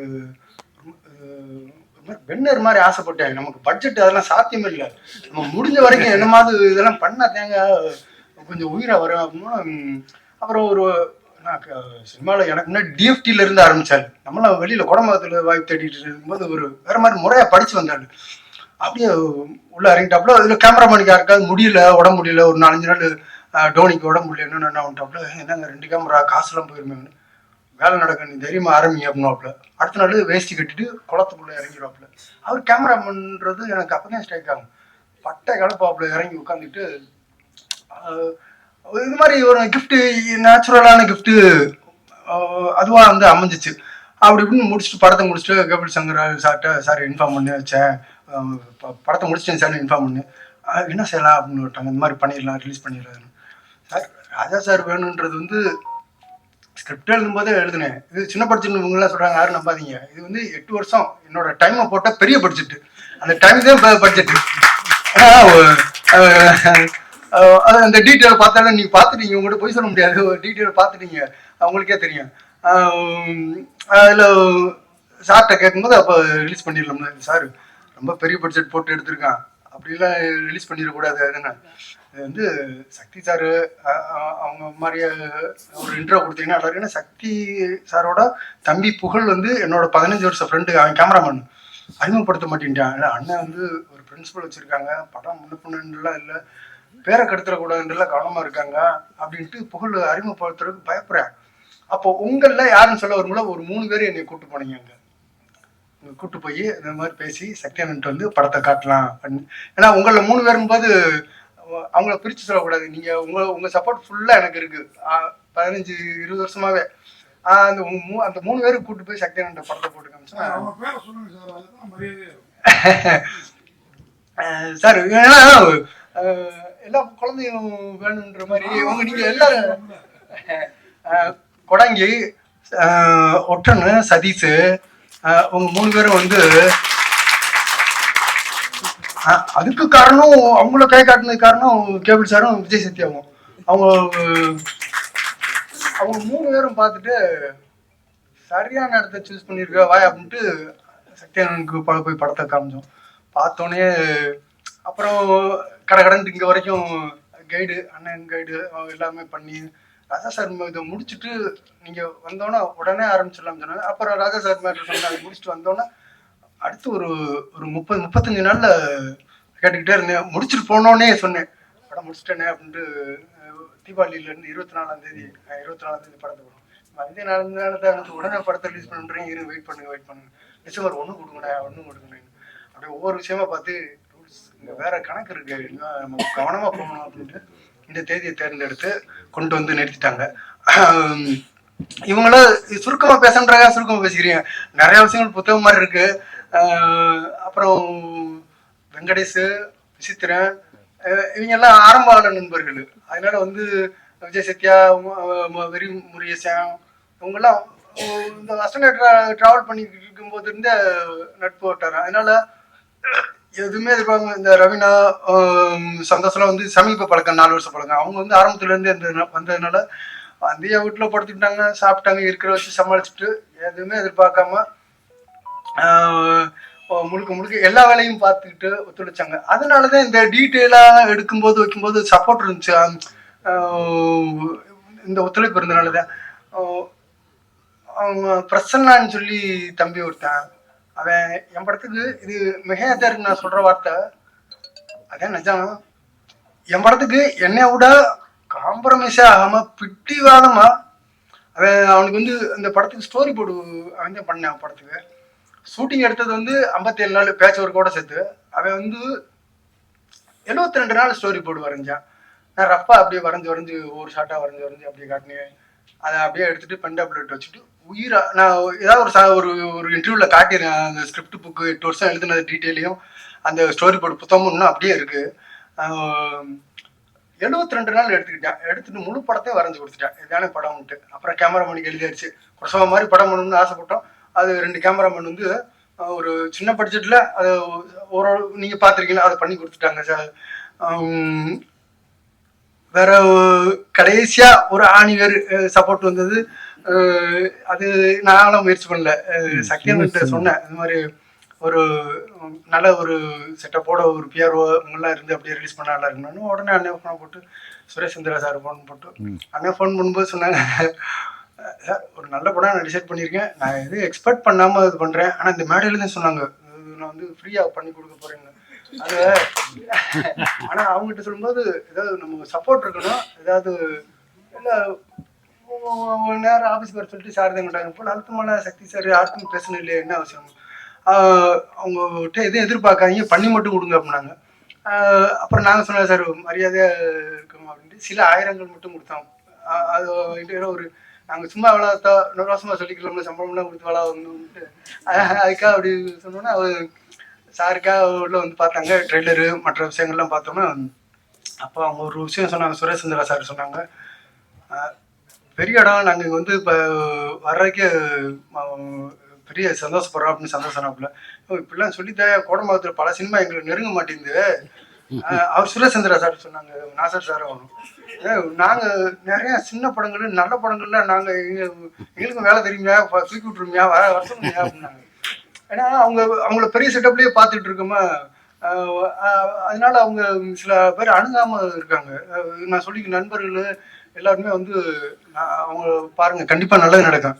பென்னர் மாதிரி ஆசைப்பட்டேன். நமக்கு பட்ஜெட் அதெல்லாம் சாத்தியமே இல்லை, நம்ம முடிஞ்ச வரைக்கும் என்ன மாதிரி இதெல்லாம் பண்ண தேங்க கொஞ்சம் உயிராக வரும் அப்படின்னா. அப்புறம் ஒரு நான் சினிமாவில் எனக்கு முன்னாடி டிஎஃப்டியில் இருந்து ஆரம்பித்தாள். நம்மளாம் வெளியில் குடம்பகத்தில் வாய்ப்பு தேடிட்டு இருக்கும்போது ஒரு வேறு மாதிரி முறையாக படித்து வந்தாள். அப்படியே உள்ளே இறங்கிட்டாப்புல. அதில் கேமராமேனுக்கு யாருக்காவது முடியல, உடம்பு முடியல, ஒரு 4-5 நாள் டோனிக்கு உடம்பு முடியல, என்ன வந்துட்டாப்புல. என்னங்க 2 கேமரா காசுலாம் போயிருமேன்னு, வேலை நடக்க நீ தைரியமாக ஆரம்பிங்க அப்படின்னாப்புல. அடுத்த நாள் வேஷ்டி கட்டிட்டு குளத்துக்குள்ளே இறங்கிடுவாப்புல. அவர் கேமராமன்றது எனக்கு அப்போ தான் ஸ்ட்ரைக் ஆகும். பட்டை கலப்பாப்புல இறங்கி உட்காந்துட்டு இது மாதிரி ஒரு கிஃப்ட்டு, நேச்சுரலான கிஃப்ட்டு அதுவாக வந்து அமைஞ்சிச்சு. அப்படி இப்படின்னு முடிச்சுட்டு படத்தை முடிச்சுட்டு கபில் சங்கர் சார்கிட்ட சார் இன்ஃபார்ம் பண்ணி வச்சேன், படத்தை முடிச்சிட்டேன் சார் இன்ஃபார்ம் பண்ணு, என்ன செய்யலாம் அப்படின்னு விட்டாங்க. இந்த மாதிரி பண்ணிடலாம், ரிலீஸ் பண்ணிடலான்னு. சார் ராஜா சார் வேணுன்றது வந்து ஸ்கிரிப்ட் எழுதும் போதே எழுதுனேன். இது சின்ன பட்ஜெட் இவங்கெல்லாம் சொல்கிறாங்க, யாரும் நம்பாதீங்க. இது வந்து 8 வருஷம் என்னோட டைமை போட்டால் பெரிய பட்ஜெட்டு, அந்த டைம் தான் பட்ஜெட்டு. அந்த டீட்டெயில் பார்த்தாலும் நீங்கள் பார்த்துட்டீங்க, உங்கள்கிட்ட போய் சொல்ல முடியாது, டீட்டெயில் பார்த்துட்டீங்க, அவங்களுக்கே தெரியும். அதில் சார்கிட்ட கேட்கும்போது அப்போ ரிலீஸ் பண்ணிடலாம்ல. சார் ரொம்ப பெரிய பட்ஜெட் போட்டு எடுத்திருக்கான், அப்படிலாம் ரிலீஸ் பண்ணிடக்கூடாது. அதுன்னு இது வந்து சக்தி சார் அவங்க மாதிரியே ஒரு இன்ட்ரோ கொடுத்தீங்கன்னா எல்லாரும். ஏன்னா சக்தி சாரோட தம்பி புகழ் வந்து என்னோட 15 வருஷம் ஃப்ரெண்டு, அவன் கேமராமேன். அறிமுகப்படுத்த மாட்டேன்ட்டான். இல்லை அண்ணன் வந்து ஒரு பிரின்சிபல் வச்சுருக்காங்க, படம் முன்ன பொண்ணுலாம் இல்லை, பேரை கெடுத்துடக்கூடாதுன்றலாம் கவனமா இருக்காங்க அப்படின்ட்டு புகழ் அறிமுகப்படுத்துறதுக்கு பயப்படுறேன். அப்போ உங்கள யாருன்னு சொல்ல வரும்போது ஒரு 3 பேர் என்னை கூட்டு போனீங்க. அங்க கூட்டு போய் இந்த மாதிரி பேசி சக்தியானன்ட்டு வந்து படத்தை காட்டலாம் அப்படின்னு. ஏன்னா உங்கள 3 பேரும் போது அவங்கள பிரிச்சு சொல்லக்கூடாது. நீங்க உங்க சப்போர்ட் ஃபுல்லா எனக்கு இருக்கு. 15-20 வருஷமாவே அந்த 3 பேருக்கு கூட்டு போய் சக்தியானன்ட்ட படத்தை போட்டு காமிச்சா சார். ஏன்னா எல்லா குழந்தையும் வேணுன்ற மாதிரி நீங்க எல்லாரும் கொடாங்கி, ஒட்டனு, சதீஷ், உங்க 3 பேரும் வந்து அதுக்கு காரணம் அவங்கள கை காட்டினது காரணம் கேபிள் சாரும் விஜய் சத்யாவும். அவங்க 3 பேரும் பார்த்துட்டு சரியான இடத்த சூஸ் பண்ணியிருக்க வாய் அப்படின்ட்டு சத்யானனுக்கு போய் படத்தை காமிச்சோம். பார்த்தோன்னே அப்புறம் கடன்ட்டு இங்கே வரைக்கும் கைடு, அண்ணன் கைடு எல்லாமே பண்ணி ராஜா சார் இதை முடிச்சுட்டு நீங்கள் வந்தோன்னே உடனே ஆரம்பிச்சிடலாம்னு சொன்னாங்க. அப்புறம் ராஜா சார் மாதிரி சொன்னாங்க. அதை முடிச்சுட்டு வந்தோன்னே அடுத்து ஒரு 30-35 நாளில் கேட்டுக்கிட்டே இருந்தேன். முடிச்சுட்டு போனோடனே சொன்னேன் படம் முடிச்சுட்டேனே அப்படின்ட்டு. தீபாவளியிலேருந்து 24ஆம் தேதி படத்தை போடும். 5 நாள் தான் உடனே படத்தை ரிலீஸ் பண்ணுறேன். வெயிட் பண்ணுங்க டிசம்பர் 1 கொடுங்கண்ணே அப்படியே ஒவ்வொரு விஷயமா பார்த்து ரூல்ஸ் இங்கே வேற கணக்கு இருக்கு, நம்ம கவனமாக போகணும் அப்படின்ட்டு இந்த தேதியை தேர்ந்தெடுத்து கொண்டு வந்து நிறுத்திட்டாங்க. இவங்கள சுருக்கமா சுருக்கமா பேசிக்கிறீங்க. நிறைய விஷயங்கள் புத்தகம் மாதிரி இருக்கு. அப்புறம் வெங்கடேஷ், விசித்திரன் இவங்க எல்லாம் ஆரம்பகால நண்பர்கள். அதனால வந்து விஜய் சத்யா, வெறி முருகேசன் இவங்கெல்லாம் இந்த அஸ்டன்ல டிராவல் பண்ணிக்கிட்டு இருக்கும்போது இருந்த நட்பு வட்டாரம். அதனால எதுவுமே எதிர்பார்க்க. இந்த ரவீனா, சந்தோஷம்லாம் வந்து சமீப பழக்கம், 4 வருஷம் பழக்கம். அவங்க வந்து ஆரம்பத்துல இருந்து வந்ததுனால வந்து என் வீட்டுல படுத்துக்கிட்டாங்க, சாப்பிட்டாங்க, இருக்கிற வச்சு சமாளிச்சுட்டு எதுவுமே எதிர்பார்க்காம முழுக்க எல்லா வேலையும் பார்த்துக்கிட்டு ஒத்துழைச்சாங்க. அதனாலதான் இந்த டீட்டெயிலா எடுக்கும்போது வைக்கும்போது சப்போர்ட் இருந்துச்சு. இந்த ஒத்துழைப்பு இருந்தனாலதான். அவங்க பிரசன்னான்னு சொல்லி தம்பி ஒருத்தன், அவன் என் படத்துக்கு இது மிகையாதான் இருக்கு நான் சொல்ற வார்த்தை, அதே நிஜம். என் படத்துக்கு என்னை விட காம்ப்ரமைஸே ஆகாம பிடிவாதமா அவனுக்கு வந்து அந்த படத்துக்கு ஸ்டோரி போர்டு அவன் தான் பண்ணேன். படத்துக்கு ஷூட்டிங் எடுத்தது வந்து 57 நாள் பேட்ச் ஒர்க்கோட சேர்த்து. அவன் வந்து 72 நாள் ஸ்டோரி போர்டு வரைஞ்சான். நான் ரஃபா அப்படியே வரைஞ்சு ஒவ்வொரு ஷார்ட்டா வரைஞ்சு அப்படியே காட்டினேன். அதை அப்படியே எடுத்துட்டு பென் டேப்லெட் வச்சுட்டு உயிரா நான் ஏதாவது ஒரு இன்டர்வியூல காட்டிடுறேன். அந்த ஸ்கிரிப்ட் புக்கு 8 வருஷம் எழுதுனது டீட்டெயிலையும் அந்த ஸ்டோரி போர்டு புத்தகமும் இன்னும் அப்படியே இருக்கு. 72 நாள் எடுத்துட்டு முழு படத்தையும் வரைஞ்சு கொடுத்துட்டேன். இதான படம்ட்டு. அப்புறம் கேமராமேனுக்கு எழுதியாச்சு. குரசவா மாதிரி படம் பண்ணணும்னு ஆசைப்பட்டோம். அது 2 கேமராமேன் வந்து ஒரு சின்ன பட்ஜெட்ல அதை ஒரு நீங்க பாத்திருக்கீங்களா, அதை பண்ணி கொடுத்துட்டாங்க சார். வேற கடைசியா ஒரு ஆணிவேர் சப்போர்ட் வந்தது. அது நானும் முயற்சி பண்ணல. சக்தியான்கிட்ட சொன்னேன், இந்த மாதிரி ஒரு நல்ல ஒரு செட்டப்போட ஒரு பிஆர்ஓ எல்லாம் இருந்து அப்படியே ரிலீஸ் பண்ண நல்லா இருக்கணும்னு உடனே அண்ணன் ஃபோன் போட்டு சுரேஷ் சந்திரா சார் ஃபோன் போட்டு அண்ணன் ஃபோன் பண்ணும்போது சொன்னாங்க, சார் ஒரு நல்ல படம் நான் டிசைட் பண்ணியிருக்கேன், நான் எதுவும் எக்ஸ்பெக்ட் பண்ணாமல் இது பண்ணுறேன், ஆனால் இந்த மேடையில தான் சொன்னாங்க நான் வந்து ஃப்ரீயாக பண்ணி கொடுக்க போகிறேன்னு. அது ஆனால் அவங்ககிட்ட சொல்லும்போது ஏதாவது நம்ம சப்போர்ட் இருக்கணும். ஏதாவது இல்லை நேரம் ஆஃபீஸ் வர சொல்லிட்டு சார் தான் கொண்டாங்க போல் அழுத்தமான சக்தி சார் யாருக்கும் பேசணும் இல்லையா, என்ன அவசியம், அவங்ககிட்ட எதுவும் எதிர்பார்க்காதீங்க, பண்ணி மட்டும் கொடுங்க அப்படின்னாங்க. அப்புறம் நாங்கள் சொன்னோம் சார் மரியாதையாக இருக்கணும் அப்படின்ட்டு சில ஆயிரங்கள் மட்டும் கொடுத்தோம். அது ஒரு நாங்கள் சும்மா எவ்வளோ 100 வருஷமா சொல்லிக்கலாம்ல, சம்பளம்லாம் கொடுத்து வேலை வந்துட்டு அதுக்காக அப்படி சொன்னோன்னா அவர் சாருக்காக உள்ள வந்து பார்த்தாங்க. ட்ரெய்லரு மற்ற விஷயங்கள்லாம் பார்த்தோன்னா அப்போ அவங்க ஒரு விஷயம் சொன்னாங்க. சுரேஷ் சந்திரா சார் சொன்னாங்க, பெரிய இடம் நாங்கள் வந்து இப்போ வர்றதுக்கே பெரிய சந்தோஷப்படுறோம் அப்படின்னு சந்தோஷம்ல. இப்படிலாம் சொல்லித்தான் கோடம்பாக்கத்தில் பல சினிமா எங்களுக்கு நெருங்க மாட்டேங்குது. அவர் சுரேஷ் சந்திரா சார் சொன்னாங்க, நாசர் சார் வரும், நாங்கள் நிறைய சின்ன படங்கள் நல்ல படங்கள்லாம் நாங்கள் எங்களுக்கும் வேலை தெரியுமையா, தூக்கி விட்டுருமையா, வர சொல்லுங்க அப்படின்னாங்க. ஏன்னா அவங்கள பெரிய செட்டப்லேயே பார்த்துட்டு இருக்கோமா, அதனால அவங்க சில பேர் அணுகாம இருக்காங்க. நான் சொல்லி நண்பர்கள் எல்லாருமே வந்து அவங்க பாருங்க கண்டிப்பா நல்லது நடக்கும்.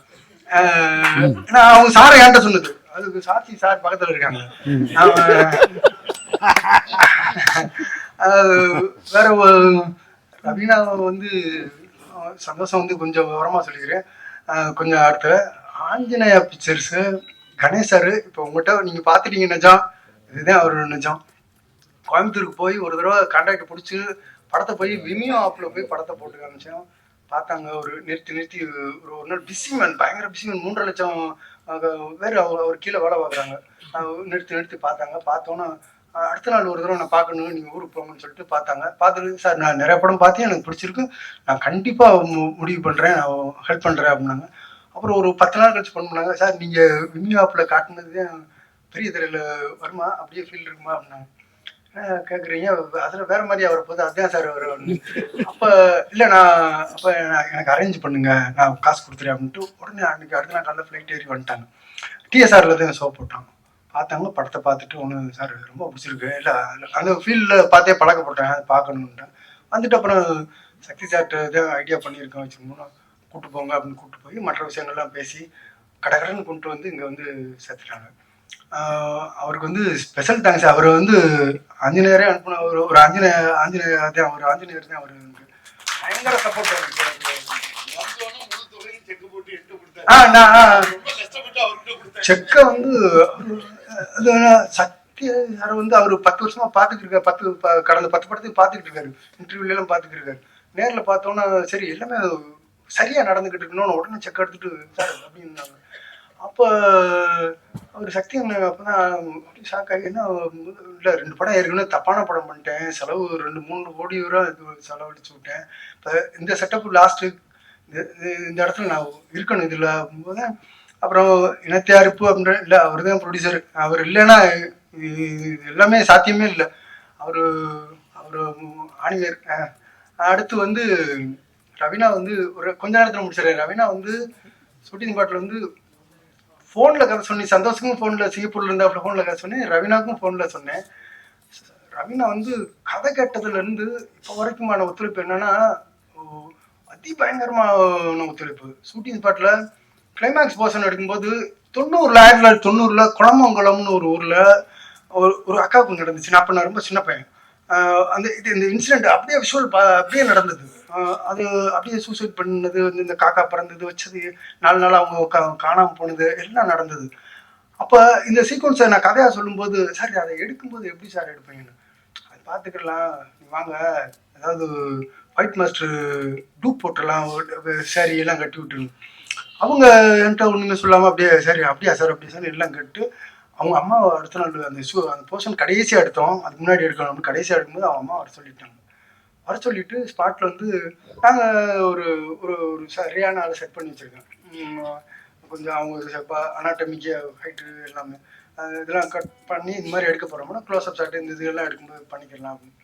ஏன்னா அவங்க சாரை என்கிட்ட சொன்னது, அதுக்கு சாட்சி சார் பக்கத்துல இருக்காங்க. வேற ரவீனா வந்து சந்தோஷம் வந்து கொஞ்சம் விவரமா சொல்லிக்கிறேன். கொஞ்சம் அடுத்து ஆஞ்சநேயா பிக்சர்ஸ் கணேஷ் சார் இப்போ உங்கள்கிட்ட நீங்கள் பார்த்துட்டீங்க நிஜம், இதுதான் அவர் நிஜம். கோயம்புத்தூருக்கு போய் ஒரு தடவை கான்ட்ராக்ட் பிடிச்சி படத்தை போய் விமியோ ஆப்பில் போய் படத்தை போட்டு காமிச்சோம். பார்த்தாங்க ஒரு நிறுத்தி ஒரு நாள் பிஸிமேன், பயங்கர பிஸிமேன், 3.5 லட்சம் பேர் அவர் கீழே வேலை பார்க்குறாங்க. நிறுத்தி பார்த்தாங்க. பார்த்தோன்னா அடுத்த நாள் ஒரு தடவை நான் பார்க்கணும், நீங்கள் ஊருக்கு போங்கன்னு சொல்லிட்டு பார்த்தாங்க. பார்த்துட்டு சார் நான் நிறைய படம் பார்த்தேன், எனக்கு பிடிச்சிருக்கு, நான் கண்டிப்பாக முடிவு பண்ணுறேன், நான் ஹெல்ப் பண்ணுறேன் அப்படின்னாங்க. அப்புறம் ஒரு 10 நாள் கழிச்சு ஃபோன் பண்ணாங்க, சார் நீங்கள் விமியோ ஆப்பில் காட்டினது பெரிய திரையில் வருமா, அப்படியே ஃபீல் இருக்குமா அப்படின்னாங்க. கேட்குறீங்க அதில் வேற மாதிரி அவரை போது அதுதான் சார் அவர். அப்போ இல்லை நான் எனக்கு அரேஞ்ச் பண்ணுங்க, நான் காசு கொடுத்துறேன் அப்படின்ட்டு உடனே அன்றைக்கி அடுத்த நாள் காலையில் ஃப்ளைட் ஏறி வந்துட்டாங்க. டிஎஸ்ஆரில் தான் ஷோ போட்டாங்க. பார்த்தாங்க, படத்தை பார்த்துட்டு ஒன்று சார் ரொம்ப பிடிச்சிருக்கு, இல்லை அந்த ஃபீல்டில் பார்த்தே பழக்கப்பட்டேன், அதை பார்க்கணுன்ட்டேன். வந்துட்டு அப்புறம் சக்தி சார்கிட்ட தான் ஐடியா பண்ணியிருக்கேன், வச்சுக்கோங்க கூப்பிட்டு போங்க அப்படின்னு கூப்பிட்டு போய் மற்ற விஷயங்கள்லாம் பேசி கடற்கடன்னு கொண்டு வந்து இங்கே வந்து சேர்த்துட்டாங்க. அவருக்கு வந்து ஸ்பெஷல் தேங்க்ஸ். அவர் வந்து ஆஞ்சநேயரே அனுப்பின ஒரு ஆஞ்சநேயர் தான் அவர் எனக்கு பயங்கர சப்போர்ட். செக்கை வந்து அது சக்தி சார் வந்து அவர் 10 வருஷமா பார்த்துட்டு இருக்காரு, கடந்த 10 படத்தையும் பார்த்துக்கிட்டு இருக்காரு, இன்டர்வியூலாம் பார்த்துக்கிட்டு இருக்காரு. நேரில் பார்த்தோன்னா சரி எல்லாமே சரியா நடந்துகிட்டு இருக்கணும்னு உடனே செக் எடுத்துட்டு சார் அப்படின்னாங்க. அப்போ அவர் சக்தி அப்போதான் ஷாக் ஆகி, என்ன இல்லை 2 படம் ஏற்கனவே தப்பான படம் பண்ணிட்டேன், செலவு 2-3 கோடி ரூபா செலவழிச்சு விட்டேன், இப்போ இந்த செட்டப் லாஸ்ட்டு இந்த இடத்துல நான் இருக்கணும் இதில் போது. அப்புறம் இனத்தயாரிப்பு அப்படின்ற இல்லை, அவர் தான் ப்ரொடியூசர், அவர் இல்லைன்னா எல்லாமே சாத்தியமே இல்லை. அவர் ஆணிவேர். அடுத்து வந்து ரவீனா வந்து ஒரு கொஞ்ச நேரத்தில் முடிச்சாரு. ரவீனா வந்து ஷூட்டிங் பாட்டில் வந்து ஃபோனில் கதை சொன்னி, சந்தோஷமும் ஃபோனில் சிங்கப்பூரில் இருந்தால் ஃபோனில் கதை சொன்னேன், ரவீனாவுக்கும் ஃபோனில் சொன்னேன். ரவீனா வந்து கதை கேட்டதுலேருந்து இப்போ வரைக்குமான ஒத்துழைப்பு என்னன்னா அதிபயங்கரமான ஒத்துழைப்பு. ஷூட்டிங் ஸ்பாட்டில் கிளைமேக்ஸ் போர்ஷன் எடுக்கும்போது 1990 குளமங்கலம்னு ஒரு ஊரில் ஒரு அக்காவுக்கு நடந்துச்சு. நான் அப்போ நான் ரொம்ப சின்ன பையன். இந்த இன்சிடென்ட் அப்படியே விஷுவல் அப்படியே நடந்தது. அது அப்படியே சூசைட் பண்ணது வந்து இந்த காக்கா பறந்தது வச்சது 4 நாள் அவங்க காணாமல் போனது எல்லாம் நடந்தது. அப்போ இந்த சீக்வன்ஸை நான் கதையாக சொல்லும்போது, சார் அதை எடுக்கும்போது எப்படி சார் எடுப்பீங்கன்னு, அது பார்த்துக்கலாம் நீ வாங்க, ஏதாவது ஒயிட் மாஸ்டர் டூப் போட்டுடலாம், சாரி எல்லாம் கட்டி விட்டுருங்க. அவங்க என்கிட்ட ஒன்றுமே சொல்லாமல் அப்படியே சரி அப்படியா சார் அப்படியே சார் எல்லாம் கட்டு அவங்க அம்மா அடுத்த நாள் அந்த போர்ஷன் கடைசியாக எடுத்தோம், அதுக்கு முன்னாடி எடுக்கணும், கடைசியாக எடுக்கும்போது அவங்க அம்மா வர சொல்லிட்டு ஸ்பாட்டில் வந்து நாங்கள் ஒரு ஒரு சரியான ஆளை செட் பண்ணி வச்சுருக்கேன். கொஞ்சம் அவங்க அனாட்டமிக்கு ஹைட்டு எல்லாமே இதெல்லாம் கட் பண்ணி இந்த மாதிரி எடுக்க போகிறோம்னா க்ளோஸ்அப் ஷாட் இந்த இதெல்லாம் எடுக்கும்போது பண்ணிக்கலாம் அப்படின்னு.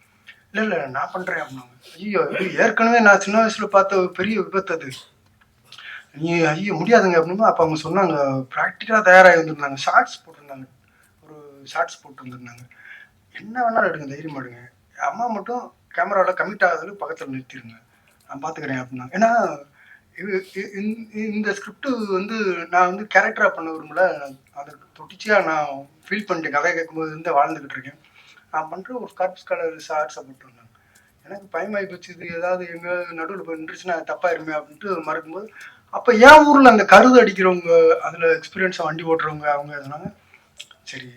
இல்லை நான் பண்ணுறேன் அப்படின்னாங்க. ஐயோ இது ஏற்கனவே நான் சின்ன வயசில் பார்த்த பெரிய விபத்து அது, நீ ஐயோ முடியாதுங்க அப்படின்னு. அப்போ அவங்க சொன்னாங்க ப்ராக்டிக்கலாக தயாராகி வந்துருந்தாங்க, ஷார்ட்ஸ் போட்டிருந்தாங்க, ஒரு ஷார்ட்ஸ் போட்டு வந்துருந்தாங்க. என்ன வேணாலும் எடுங்க, தைரியமாக எடுங்க, அம்மா மட்டும் கேமராவில் கமிட் ஆகாதளவு பக்கத்தில் நிறுத்திடுங்க, நான் பார்த்துக்கிறேன் அப்படின்னாங்க. ஏன்னா இந்த ஸ்கிரிப்டு வந்து நான் வந்து கேரக்டராக பண்ண விரும்பல, அதை தொட்டிச்சியாக நான் ஃபீல் பண்ணிட்டேன். கதை கேட்கும்போது வந்து வாழ்ந்துக்கிட்டு இருக்கேன். நான் பண்ணுற ஒரு கார்ப்ஸ் கலர் ஷார்ட்ஸை போட்டு வந்தாங்க. எனக்கு பயமாகி போச்சு, இது ஏதாவது எங்கள் நடுவில் போய் நின்றுச்சுன்னா தப்பாயிருமே அப்படின்ட்டு மறக்கும்போது, அப்போ என் ஊரில் அந்த கருது அடிக்கிறவங்க, அதில் எக்ஸ்பீரியன்ஸாக வண்டி ஓட்டுறவங்க அவங்க எதுனாங்க, சரி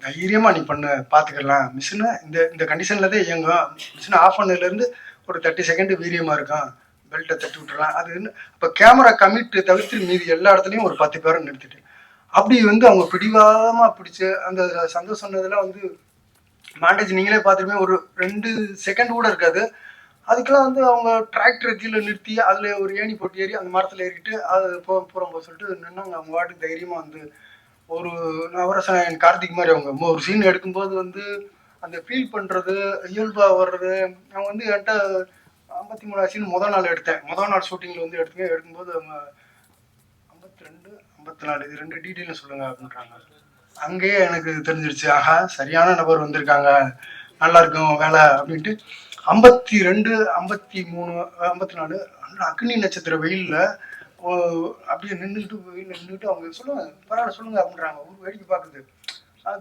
தைரியமாக நீ பண்ண பார்த்துக்கலாம், மிஷினை இந்த கண்டிஷனில் தான் இயங்கும், மிஷினை ஆஃப் பண்ணதுலேருந்து ஒரு 30 செகண்ட் வீரியமாக இருக்கும், பெல்ட்டை தட்டி விட்டுறலாம் அது. அப்போ கேமரா கமிட்டு தவிர்த்து மீதி எல்லா இடத்துலையும் ஒரு 10 பேரை நிறுத்திட்டு அப்படி வந்து அவங்க பிடிவாதமாக பிடிச்சி அந்த சந்தோஷம் சொன்னதெல்லாம் வந்து மாண்டேஜ் நீங்களே பார்த்துருமே, ஒரு 2 செகண்ட் கூட இருக்காது. அதுக்கெல்லாம் வந்து அவங்க டிராக்டரை கீழே நிறுத்தி அதில் ஒரு ஏணி போட்டு ஏறி அந்த மரத்தில் ஏறிட்டு அது போகிறோம் சொல்லிட்டு நின்னாங்க. அவங்க வாட்டுக்கு தைரியமாக வந்து ஒரு நவரசன் கார்த்திக் மாதிரி அவங்க ஒரு சீன் எடுக்கும்போது வந்து அந்த ஃபீல் பண்ணுறது இயல்பாக வர்றது. அவங்க வந்து என்கிட்ட 53 சீன் முதல் நாள் ஷூட்டிங்கில் வந்து எடுக்கும்போது அவங்க 52 54 இது 2 டீட்டெயிலும் சொல்லுங்கள் அப்படின்றாங்க. அங்கேயே எனக்கு தெரிஞ்சிருச்சு, ஆஹா சரியான நபர் வந்திருக்காங்க, நல்லா இருக்கும் வேலை அப்படின்ட்டு. 52 53 54 அக்னி நட்சத்திர வெயிலில் அப்படியே நின்றுட்டு அவங்க சொல்லுங்க பரவாயில்ல சொல்லுங்க அப்படின்றாங்க. வேடிக்கை பார்க்குறது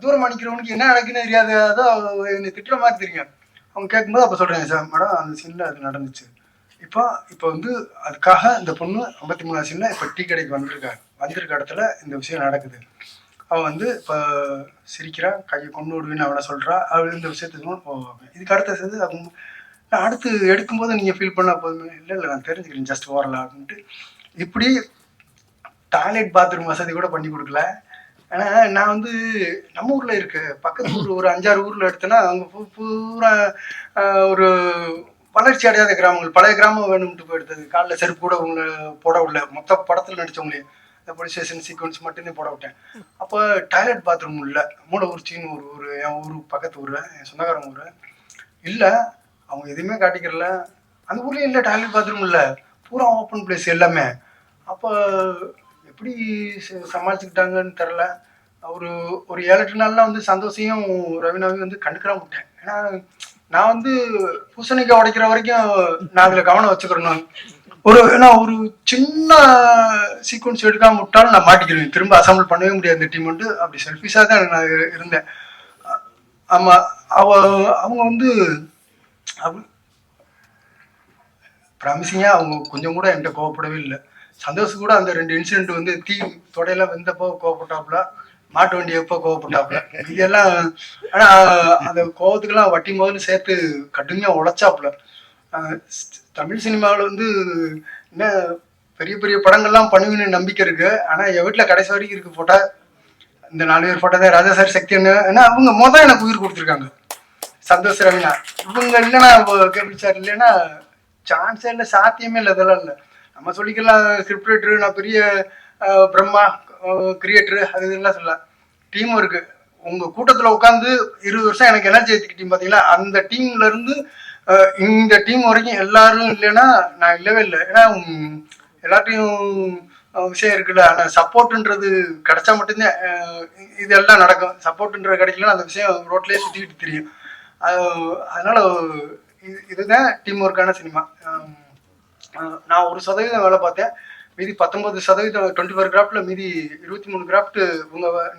தூரம் அடிக்கிறவனுக்கு என்ன நடக்குன்னு தெரியாது, அதான் என்னை திட்டுற மாதிரி தெரியும். அவங்க கேட்கும்போது அப்போ சொல்கிறேன் சார் மேடம் அந்த சீனில் அது நடந்துச்சு. இப்போ வந்து அதுக்காக இந்த பொண்ணு 53 சீனில் இப்போ டீ கடைக்கு வந்திருக்க இடத்துல இந்த விஷயம் நடக்குது. அவள் வந்து இப்போ சிரிக்கிறா, கையை கொண்டு விடுவேன்னு அவளை சொல்கிறா. அவள் இந்த விஷயத்துக்கு இதுக்கு அடுத்த சேர்ந்து அவங்க நான் அடுத்து எடுக்கும்போது நீங்கள் ஃபீல் பண்ணால் போதுமே. இல்லை நான் தெரிஞ்சுக்கிறேன் ஜஸ்ட் ஓரலாம் அப்படின்ட்டு இப்படி டாய்லெட் பாத்ரூம் வசதி கூட பண்ணி கொடுக்கல. ஆனால் நான் வந்து நம்ம ஊரில் இருக்கு பக்கத்து ஊர் ஒரு 5-6 ஊரில் எடுத்தேன்னா அங்கே பூரா ஒரு வளர்ச்சி அடையாத கிராமங்கள், பழைய கிராமம் வேணும்ட்டு போயிடுது. காலில் செருப்பு கூட உங்களை போட விடல. மொத்த படத்தில் நடித்தவங்களே இந்த போலீஸ் ஸ்டேஷன் சீக்வன்ஸ் மட்டும்தான் போட விட்டேன். அப்போ டாய்லெட் பாத்ரூம் இல்லை. மூலவூர்ச்சின்னு ஒரு ஊர், என் ஊர் பக்கத்து ஊர், என் சொந்தக்காரங்க ஊர் இல்லை. அவங்க எதுவுமே காட்டிக்கிறல. அந்த ஊர்லேயும் இல்லை, டாய்லெட் பாத்ரூம் இல்லை, பூரா ஓப்பன் பிளேஸ் எல்லாமே. அப்போ எப்படி சமாளிச்சுக்கிட்டாங்கன்னு தெரில. ஒரு 7-8 நாள்லாம் வந்து சந்தோஷையும் ரவினாவையும் வந்து கண்டுக்கிறாம விட்டேன். ஏன்னா நான் வந்து பூசணிக்காய் உடைக்கிற வரைக்கும் நான் அதில் கவனம் வச்சுக்கிறேன். ஏன்னா ஒரு சின்ன சீக்வன்ஸ் எடுக்காம விட்டாலும் நான் மாட்டிக்கிறேன், திரும்ப அசம்பிள் பண்ணவே முடியாது இந்த டீம் வந்து. அப்படி செல்ஃபிஷாக தான் நான் இருந்தேன். ஆமாம், அவங்க வந்து ப்ராமிசிங்காக அவங்க கொஞ்சம் கூட என்கிட்ட கோவப்படவே இல்லை. சந்தோஷம் கூட அந்த 2 இன்சிடென்ட் வந்து தீ தொடையெல்லாம் வெந்தப்போ கோவப்பட்டாப்புல, மாட்டு வண்டி எப்போ கோவப்பட்டாப்புல, இதெல்லாம். ஆனால் அந்த கோவத்துக்கெல்லாம் வட்டி முதல்ல சேர்த்து கடுமையாக உழைச்சாப்புல. தமிழ் சினிமாவில் வந்து என்ன பெரிய பெரிய படங்கள்லாம் பண்ணுவீன்னு நம்பிக்கை இருக்கு. ஆனால் என் வீட்டில் கடைசி வரைக்கும் இருக்கு ஃபோட்டோ, இந்த 4 பேர் ஃபோட்டோ தான். ராஜா சார், சக்தி அண்ணன், ஏன்னா அவங்க மொதல் எனக்கு உயிர் கொடுத்துருக்காங்க. சந்தோஷ், ரவினா இவங்க இல்லைன்னா கேபிள் சார் இல்லைன்னா சான்ஸே இல்லை, சாத்தியமே இல்லை. இதெல்லாம் இல்லை. நம்ம சொல்லிக்கலாம் ஸ்கிரிப்ட் ரைட்டரு, நான் பெரிய பிரம்மா கிரியேட்டரு, அது இதெல்லாம் சொல்லலாம். டீமும் இருக்கு. உங்க கூட்டத்தில் உட்காந்து 20 வருஷம் எனக்கு எனர்ஜி ஏற்றிக்கிட்டீங்க பார்த்தீங்களா, அந்த டீம்ல இருந்து இந்த டீம் வரைக்கும் எல்லாரும் இல்லைன்னா நான் இல்லவே இல்லை. ஏன்னா எல்லாத்தையும் விஷயம் இருக்குல்ல. ஆனால் சப்போர்ட்ன்றது கிடைச்சா மட்டும்தான் இதெல்லாம் நடக்கும். சப்போர்ட்ன்றது கிடைக்கலன்னா அந்த விஷயம் ரோட்லேயே சுற்றிக்கிட்டு தெரியும். அதனால இதுதான் டீம் ஒர்க்கான சினிமா. நான் 1% வேலை பார்த்தேன், மீதி 19% 24 கிராஃப்டில் மீதி 23 கிராஃப்ட்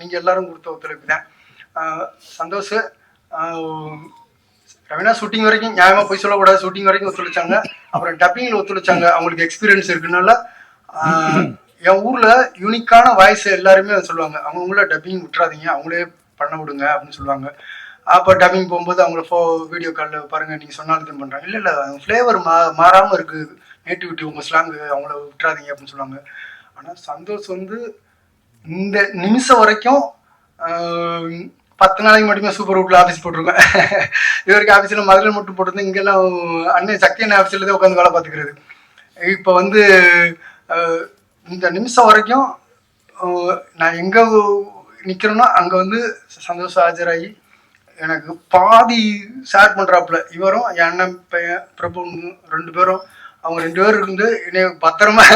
நீங்கள் எல்லாரும் கொடுத்த ஒத்துழைப்பு தான். சந்தோஷ், ரவினா ஷூட்டிங் வரைக்கும் நியாயமாக போய் சொல்லக்கூடாது, ஷூட்டிங் வரைக்கும் ஒத்துழைச்சாங்க. அப்புறம் டப்பிங்கில் ஒத்துழைச்சாங்க, அவங்களுக்கு எக்ஸ்பீரியன்ஸ் இருக்குனால. என் ஊரில் யூனிக்கான வாய்ஸ் எல்லாருமே சொல்லுவாங்க, அவங்கள டப்பிங் விட்டுறாதீங்க, அவங்களே பண்ண விடுங்க அப்படின்னு சொல்லுவாங்க. அப்போ டப்பிங் போகும்போது அவங்கள வீடியோ காலில் பாருங்கள் நீங்கள் சொன்னாலும் தான் பண்ணுறாங்க. இல்லை ஃப்ளேவர் மாறாமல் இருக்குது, நேட்டிவிட்டி உங்கள் ஸ்லாங்கு, அவங்கள விட்டுறாதீங்க அப்படின்னு சொல்லுவாங்க. ஆனால் சந்தோஷ் வந்து இந்த நிமிஷம் வரைக்கும் 10 நாளைக்கு மட்டுமே சூப்பர் வீட்டில் ஆஃபீஸ் போட்டிருக்கேன். இது வரைக்கும் ஆஃபீஸில் மதுரையில் மட்டும் போட்டிருந்தேன். இங்கெல்லாம் அண்ணன் சக்தி அண்ணன் ஆஃபீஸில் தான் உட்காந்து வேலை பார்த்துக்கிறது. இப்போ வந்து இந்த நிமிஷம் வரைக்கும் நான் எங்கே நிற்கிறேனோ அங்கே வந்து சந்தோஷம் ஆஜராகி எனக்கு பாதி ஷேர் பண்ணுறாப்புல. இவரும் என் அண்ணன் பையன் பிரபு 2 பேரும், அவங்க 2 பேரும் இருந்து என்னை பத்திரமா,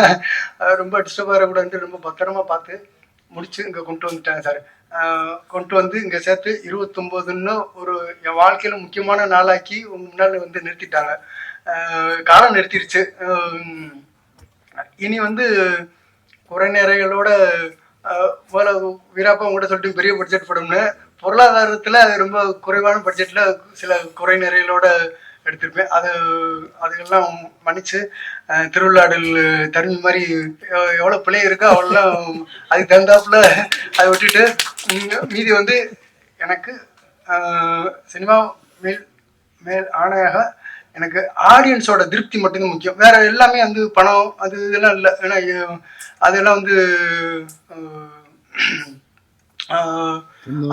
ரொம்ப டிஸ்டர்ப் ஆகக்கூடாதுன்ட்டு ரொம்ப பத்திரமா பார்த்து முடிச்சு இங்கே கொண்டு வந்துட்டாங்க சார். கொண்டு வந்து இங்கே சேர்த்து 29ன்னு ஒரு என் வாழ்க்கையில் முக்கியமான நாளாக்கி உங்க முன்னால் வந்து நிறுத்திட்டாங்க. காலம் நிறுத்திடுச்சு. இனி வந்து குறை நிறைகளோட வீராப்பா உங்கள்கிட்ட சொல்லிட்டு பெரிய பட்ஜெட் படம்னு, பொருளாதாரத்தில் ரொம்ப குறைவான பட்ஜெட்டில் சில குறை நிறைகளோட எடுத்திருப்பேன். அதுக்கெல்லாம் மன்னிச்சு திருவிழாடல் தருமி மாதிரி எவ்வளோ பிள்ளை இருக்கோ அவ்வளோலாம் அதுக்கு தகுந்தாப்புல அதை விட்டுட்டு மீதி வந்து எனக்கு சினிமா மேல் ஆணையாக எனக்கு ஆடியன்ஸோட திருப்தி மட்டும்தான் முக்கியம். வேற எல்லாமே வந்து பணம் அது இதெல்லாம் இல்லை. ஏன்னா அதெல்லாம் வந்து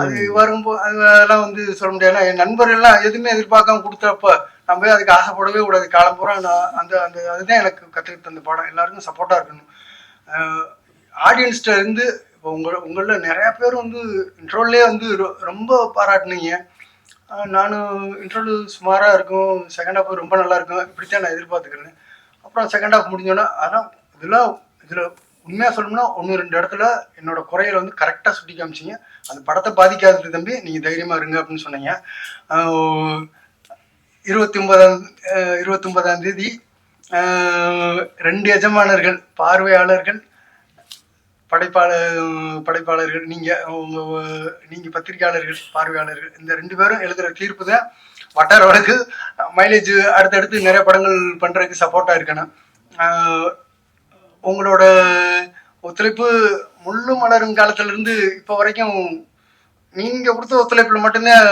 அது வரும்போது அதெல்லாம் வந்து சொல்ல முடியாது. என் நண்பர்கள்லாம் எதுவுமே எதிர்பார்க்காம கொடுத்தப்ப நம்ம அதுக்கு ஆசைப்படவே கூடாது. காலம் பூரா நான் அந்த அதுதான் எனக்கு கற்றுக்கிட்டு அந்த படம். எல்லாருக்கும் சப்போர்ட்டாக இருக்கணும். ஆடியன்ஸ்கிட்ட இருந்து இப்போ உங்களில் நிறையா பேர் வந்து இன்ட்ரோல்லே வந்து ரொம்ப பாராட்டினீங்க. நானும் இன்ட்ரோல் சுமாராக இருக்கும், செகண்ட் ஹாஃப் ரொம்ப நல்லா இருக்கும், இப்படித்தான் நான் எதிர்பார்த்துக்கிறேன். அப்புறம் செகண்ட் ஹாஃப் முடிஞ்சோன்னா அதான் இதில் உண்மையாக சொல்லணும்னா 1-2 இடத்துல என்னோட குறைகளை வந்து கரெக்டாக சுட்டி காமிச்சிங்க. அந்த படத்தை பாதிக்காதது தம்பி, நீங்கள் தைரியமாக இருங்க அப்படின்னு சொன்னீங்க. 29ஆம் தேதி 2 எஜமானர்கள், பார்வையாளர்கள், படைப்பாளர்கள், நீங்கள் பத்திரிகையாளர்கள், பார்வையாளர்கள், இந்த 2 பேரும் எழுதுகிற தீர்ப்பு தான் வட்டார வழக்கு மைலேஜ் அடுத்தடுத்து நிறைய படங்கள் பண்ணுறதுக்கு சப்போர்ட்டாக இருக்கணும். உங்களோட ஒத்துழைப்பு முள்ளு மலரும் காலத்துலேருந்து இப்போ வரைக்கும் நீங்கள் கொடுத்த ஒத்துழைப்பில் மட்டும்தான்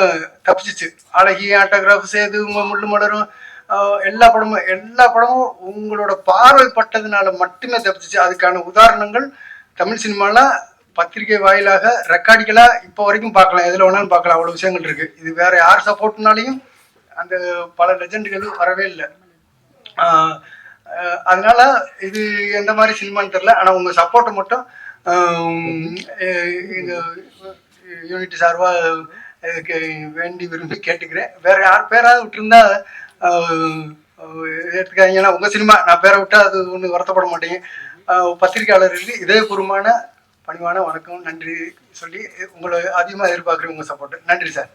தப்பிச்சிச்சு. அழகி, ஆட்டோகிராஃப், சேது, முள்ளு மலரும் எல்லா படமும் உங்களோட பார்வைப்பட்டதுனால மட்டுமே தப்பிச்சிச்சு. அதுக்கான உதாரணங்கள் தமிழ் சினிமாவில் பத்திரிகை வாயிலாக ரெக்கார்டிக்கலாக இப்போ வரைக்கும் பார்க்கலாம், எதில் வேணாலும் பார்க்கலாம், அவ்வளோ விஷயங்கள் இருக்குது. இது வேறு யார் சப்போர்ட்னாலையும் அந்த பல லெஜெண்டுகள் வரவே இல்லை. அதனால இது எந்த மாதிரி சினிமான்னு தெரில. ஆனால் உங்கள் சப்போர்ட்டை மட்டும் எங்கள் யூனிட் சார்பாக வேண்டி விரும்பி கேட்டுக்கிறேன். வேறு யார் பேராவது விட்டுருந்தா எடுத்துக்காதீங்க. ஏன்னா உங்கள் சினிமா, நான் பேரை விட்டால் அது ஒன்றும் வருத்தப்பட மாட்டேங்க. பத்திரிகையாளர்களுக்கு இதயபூர்வமான பணிவான வணக்கம், நன்றி சொல்லி உங்களை அதிகமாக எதிர்பார்க்குறேன் உங்கள் சப்போர்ட்டு. நன்றி சார்.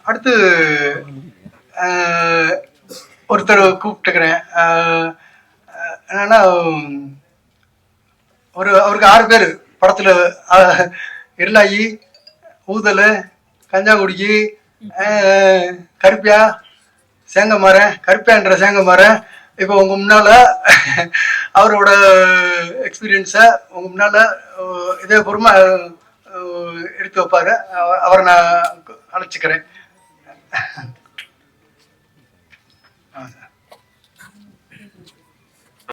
அடுத்து ஒருத்தர் கூப்பிட்டுக்கிறேன். என்னன்னா அவருக்கு 6 பேர் படத்தில் இருளாயி, ஊதல், கஞ்சா குடிக்கி, கருப்பியா, சேங்கமரம், கருப்பியான்ற சேங்கமரம். இப்போ உங்கள் முன்னால் அவரோட எக்ஸ்பீரியன்ஸை உங்கள் முன்னால் இதே பொறுமை எடுத்து வைப்பார். அவரை நான் அழைச்சிக்கிறேன்.